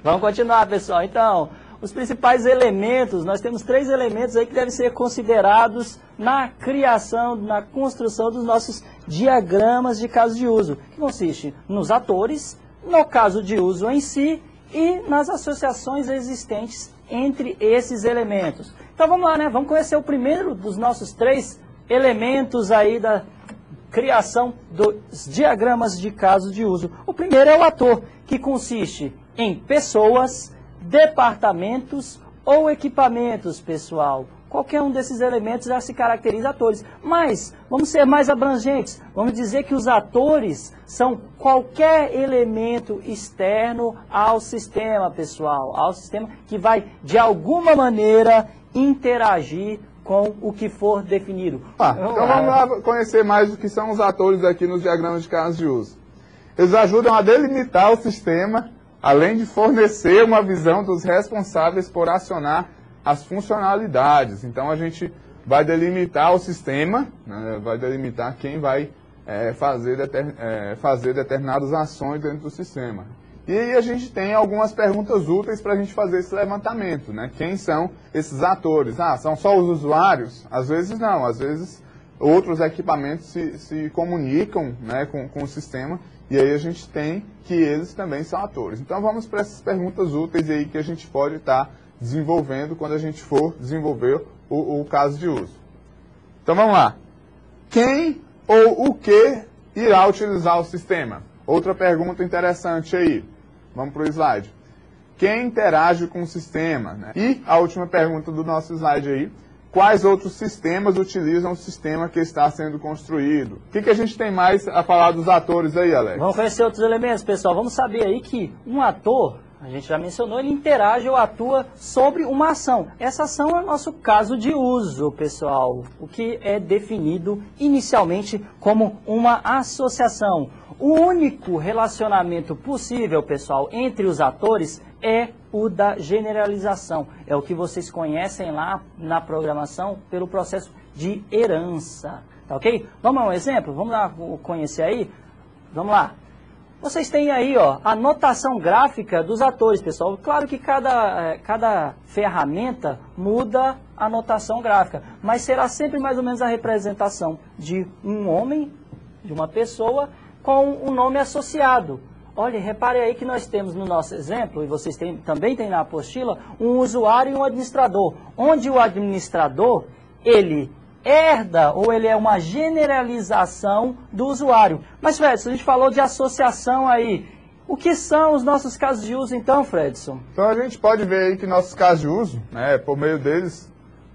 Vamos continuar, pessoal. Então, os principais elementos, nós temos 3 elementos aí que devem ser considerados na criação, na construção dos nossos diagramas de caso de uso, que consiste nos atores, no caso de uso em si e nas associações existentes entre esses elementos. Então vamos lá, né? Vamos conhecer o primeiro dos nossos 3 elementos aí da criação dos diagramas de caso de uso. O primeiro é o ator, que consiste em pessoas, departamentos ou equipamentos, pessoal. Qualquer um desses elementos já se caracteriza atores. Mas, vamos ser mais abrangentes, vamos dizer que os atores são qualquer elemento externo ao sistema, pessoal. Ao sistema que vai, de alguma maneira, interagir com o que for definido. Então vamos lá conhecer mais o que são os atores aqui nos diagramas de caso de uso. Eles ajudam a delimitar o sistema, além de fornecer uma visão dos responsáveis por acionar as funcionalidades. Então a gente vai delimitar o sistema, né, vai delimitar quem vai fazer determinadas ações dentro do sistema. E aí a gente tem algumas perguntas úteis para a gente fazer esse levantamento, né? Quem são esses atores? Ah, são só os usuários? Às vezes não, às vezes outros equipamentos se comunicam, né, com o sistema, e aí a gente tem que eles também são atores. Então vamos para essas perguntas úteis aí que a gente pode estar desenvolvendo quando a gente for desenvolver o caso de uso. Então vamos lá. Quem ou o que irá utilizar o sistema? Outra pergunta interessante aí. Vamos para o slide. Quem interage com o sistema? Né? E a última pergunta do nosso slide aí. Quais outros sistemas utilizam o sistema que está sendo construído? O que a gente tem mais a falar dos atores aí, Alex? Vamos conhecer outros elementos, pessoal. Vamos saber aí que um ator, a gente já mencionou, ele interage ou atua sobre uma ação. Essa ação é o nosso caso de uso, pessoal. O que é definido inicialmente como uma associação. O único relacionamento possível, pessoal, entre os atores é o da generalização. É o que vocês conhecem lá na programação pelo processo de herança. Tá ok? Vamos a um exemplo? Vamos lá conhecer aí? Vamos lá. Vocês têm aí, ó, a notação gráfica dos atores, pessoal. Claro que cada ferramenta muda a notação gráfica, mas será sempre mais ou menos a representação de um homem, de uma pessoa, com um nome associado. Olha, repare aí que nós temos no nosso exemplo, e vocês também têm na apostila, um usuário e um administrador, onde o administrador, ele herda, ou ele é uma generalização do usuário. Mas, Fredson, a gente falou de associação aí. O que são os nossos casos de uso, então, Fredson? Então, a gente pode ver aí que nossos casos de uso, né, por meio deles,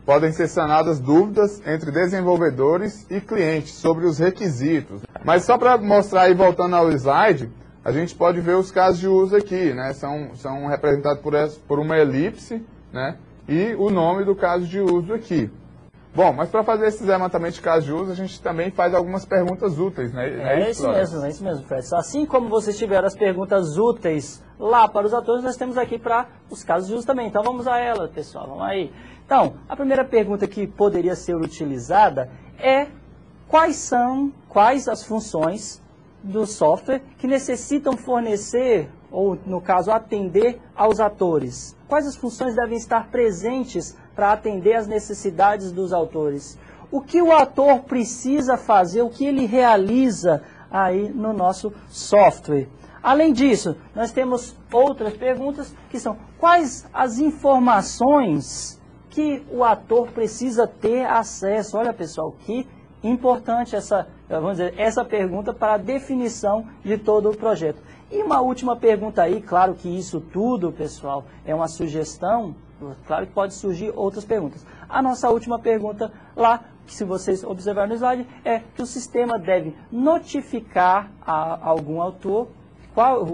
podem ser sanadas dúvidas entre desenvolvedores e clientes sobre os requisitos. Mas só para mostrar aí, voltando ao slide, a gente pode ver os casos de uso aqui, né? São representados por uma elipse, né? E o nome do caso de uso aqui. Bom, mas para fazer esse levantamento de casos de uso, a gente também faz algumas perguntas úteis, né? É isso mesmo, Fred. Assim como vocês tiveram as perguntas úteis lá para os atores, nós temos aqui para os casos de uso também. Então vamos a ela, pessoal, vamos aí. Então, a primeira pergunta que poderia ser utilizada é quais as funções do software que necessitam fornecer, ou no caso, atender aos atores. Quais as funções devem estar presentes para atender às necessidades dos autores? O que o ator precisa fazer, o que ele realiza aí no nosso software? Além disso, nós temos outras perguntas que são: quais as informações que o ator precisa ter acesso? Olha, pessoal, que importante essa pergunta para a definição de todo o projeto. E uma última pergunta aí, claro que isso tudo, pessoal, é uma sugestão, claro que pode surgir outras perguntas. A nossa última pergunta lá, que se vocês observarem no slide, é que o sistema deve notificar a algum autor,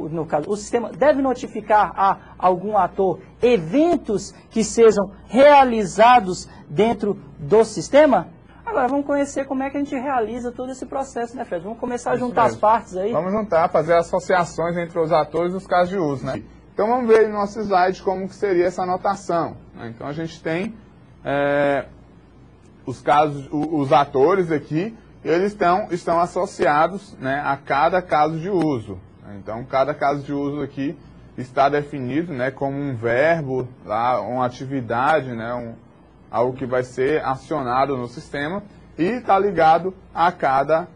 no caso, o sistema deve notificar a algum ator eventos que sejam realizados dentro do sistema? Agora, vamos conhecer como é que a gente realiza todo esse processo, né, Fred? Vamos começar a juntar as partes aí. Vamos juntar, fazer associações entre os atores e os casos de uso, né? Então, vamos ver no nosso slide como que seria essa anotação, né? Então, a gente tem os atores aqui, eles estão associados, né, a cada caso de uso. Então, cada caso de uso aqui está definido, né, como um verbo, lá, uma atividade, né, algo que vai ser acionado no sistema e está ligado a cada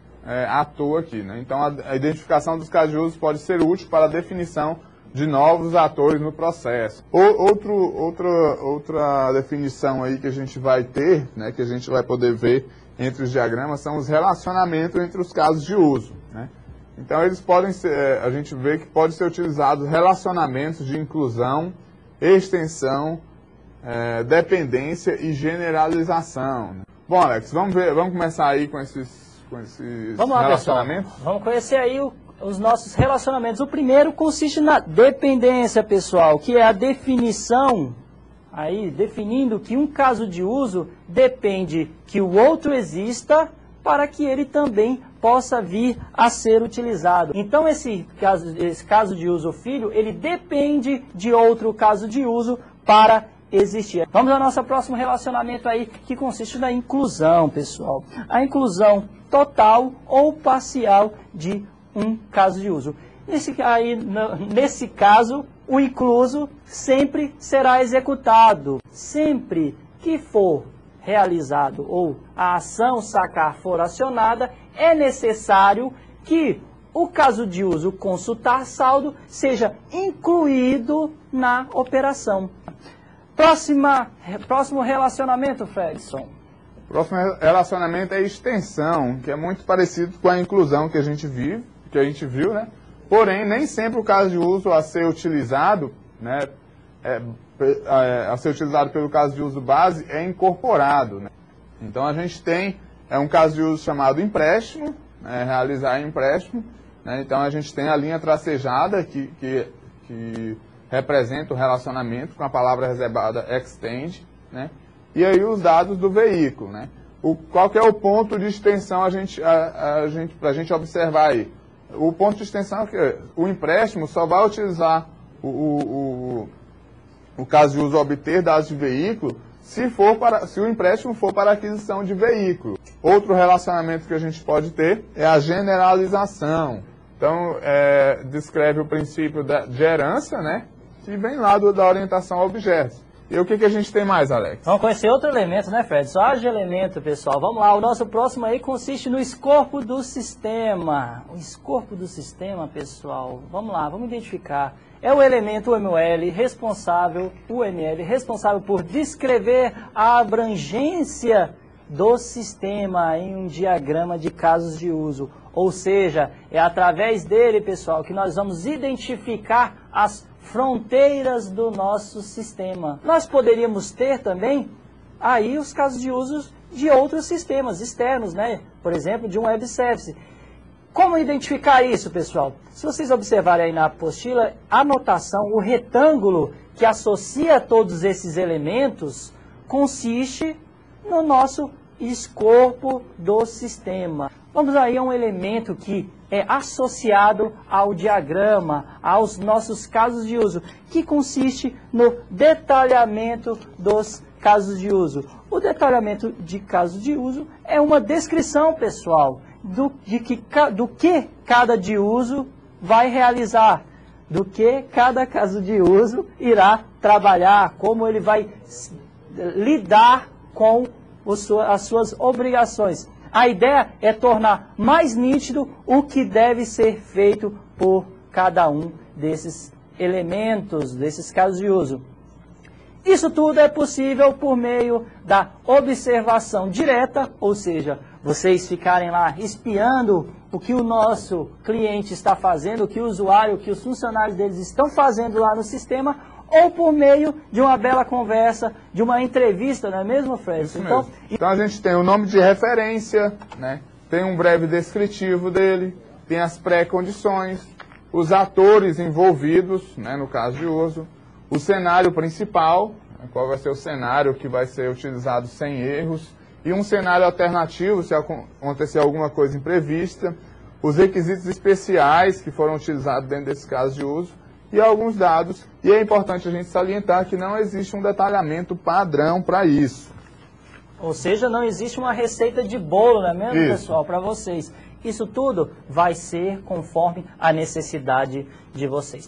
ator aqui, né? Então a identificação dos casos de uso pode ser útil para a definição de novos atores no processo. Outra definição aí que a gente vai ter, né, que a gente vai poder ver entre os diagramas, são os relacionamentos entre os casos de uso, né? Então eles podem ser, a gente vê que pode ser utilizados relacionamentos de inclusão, extensão, dependência e generalização, né? Bom, Alex, vamos começar aí com esses vamos lá, relacionamentos? Pessoal. Vamos conhecer aí os nossos relacionamentos. O primeiro consiste na dependência, pessoal, que é a definição, aí definindo que um caso de uso depende que o outro exista para que ele também possa vir a ser utilizado. Então esse caso de uso filho, ele depende de outro caso de uso para existir. Vamos ao nosso próximo relacionamento aí, que consiste na inclusão, pessoal. A inclusão total ou parcial de um caso de uso. Nesse caso, o incluso sempre será executado. Sempre que for realizado ou a ação sacar for acionada, é necessário que o caso de uso consultar saldo seja incluído na operação. Próximo relacionamento, Fredson. O próximo relacionamento é extensão, que é muito parecido com a inclusão que a gente viu, né? Porém, nem sempre o caso de uso a ser utilizado, né, a ser utilizado pelo caso de uso base é incorporado, né? Então a gente tem um caso de uso chamado empréstimo, né, realizar empréstimo, né? Então a gente tem a linha tracejada que representa o relacionamento com a palavra reservada extend, né? E aí os dados do veículo, né? Qual que é o ponto de extensão para a gente observar aí? O ponto de extensão é que o empréstimo só vai utilizar o caso de uso obter dados de veículo se o empréstimo for para aquisição de veículo. Outro relacionamento que a gente pode ter é a generalização. Então, descreve o princípio de herança, né? Que vem lá da orientação a objetos. E o que a gente tem mais, Alex? Vamos conhecer outro elemento, né, Fred? Só haja elemento, pessoal. Vamos lá, o nosso próximo aí consiste no escopo do sistema. O escopo do sistema, pessoal, vamos lá, vamos identificar. É o elemento UML responsável por descrever a abrangência do sistema em um diagrama de casos de uso. Ou seja, é através dele, pessoal, que nós vamos identificar as fronteiras do nosso sistema. Nós poderíamos ter também aí os casos de uso de outros sistemas externos, né? Por exemplo, de um web service. Como identificar isso, pessoal? Se vocês observarem aí na apostila, a notação, o retângulo que associa todos esses elementos consiste no nosso escopo do sistema. Vamos aí a um elemento que é associado ao diagrama, aos nossos casos de uso, que consiste no detalhamento dos casos de uso. O detalhamento de casos de uso é uma descrição, pessoal, do que cada de uso vai realizar, do que cada caso de uso irá trabalhar, como ele vai lidar com as suas obrigações. A ideia é tornar mais nítido o que deve ser feito por cada um desses elementos, desses casos de uso. Isso tudo é possível por meio da observação direta, ou seja, vocês ficarem lá espiando o que o nosso cliente está fazendo, o que o usuário, o que os funcionários deles estão fazendo lá no sistema, ou por meio de uma bela conversa, de uma entrevista, não é mesmo, Fred? Isso mesmo. Então a gente tem o nome de referência, né? Tem um breve descritivo dele, tem as pré-condições, os atores envolvidos, né, no caso de uso, o cenário principal, né, qual vai ser o cenário que vai ser utilizado sem erros, e um cenário alternativo, se acontecer alguma coisa imprevista, os requisitos especiais que foram utilizados dentro desse caso de uso, e alguns dados, e é importante a gente salientar que não existe um detalhamento padrão para isso. Ou seja, não existe uma receita de bolo, não é mesmo, Isso. pessoal, para vocês. Isso tudo vai ser conforme a necessidade de vocês.